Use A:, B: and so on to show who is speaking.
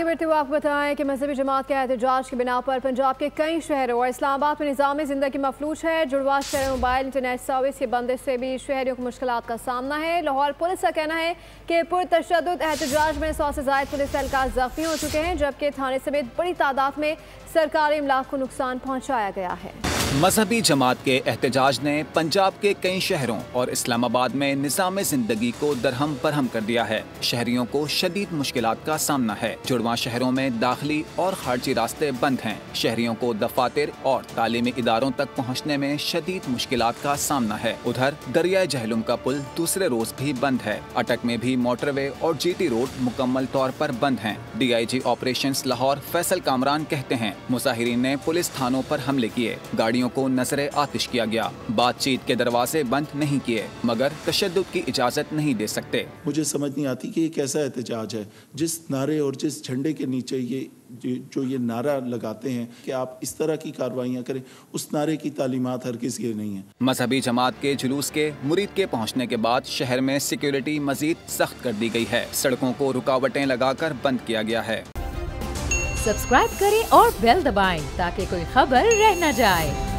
A: बढ़ते हुए आपको बताएं कि मजहबी जमात के एहतजाज की बिना पर पंजाब के कई शहरों और इस्लामाबाद में निज़ाम ज़िंदगी मफलूज है। जुड़वा शहर मोबाइल इंटरनेट सर्विस की बंदिश से भी शहरियों को मुश्किलात का सामना है। लाहौर पुलिस का कहना है कि पुरतशद्दुद एहतजाज में 100 से ज़ायद पुलिस एहलकार जख्मी हो चुके हैं, जबकि थाने समेत बड़ी तादाद में सरकारी इमलाक को नुकसान पहुँचाया गया है।
B: मजहबी जमात के एहतजाज ने पंजाब के कई शहरों और इस्लामाबाद में निज़ाम ज़िंदगी को दरहम बरहम कर दिया है। शहरियों को शदीद मुश्किलात का सामना है। जुड़वा शहरों में दाखिली और खारजी रास्ते बंद हैं। शहरियों को दफातर और तालीमी इदारों तक पहुँचने में शदीद मुश्किलात का सामना है। उधर दरियाए जहलुम का पुल दूसरे रोज भी बंद है। अटक में भी मोटरवे और GT रोड मुकम्मल तौर पर बंद हैं। DIG ऑपरेशंस लाहौर फैसल कामरान कहते हैं, मुजाहिरीन ने पुलिस थानों पर हमले किए, गाड़ियों को नजरे आतिश किया गया, बातचीत के दरवाजे बंद नहीं किए, मगर तशद्दुद की इजाजत नहीं दे सकते।
C: मुझे समझ नहीं आती कि ये कैसा एहतजाज है, जिस नारे और जिस झंडे के नीचे ये नारा लगाते हैं कि आप इस तरह की कार्रवाइयाँ करें, उस नारे की तालीमात हरगिज़ ये नहीं है।
B: मजहबी जमात के जुलूस के मुरीद के पहुँचने के बाद शहर में सिक्योरिटी मजीद सख्त कर दी गई है। सड़कों को रुकावटें लगाकर बंद किया गया है।
D: सब्सक्राइब करें और बेल दबाएं ताकि कोई खबर रह न जाए।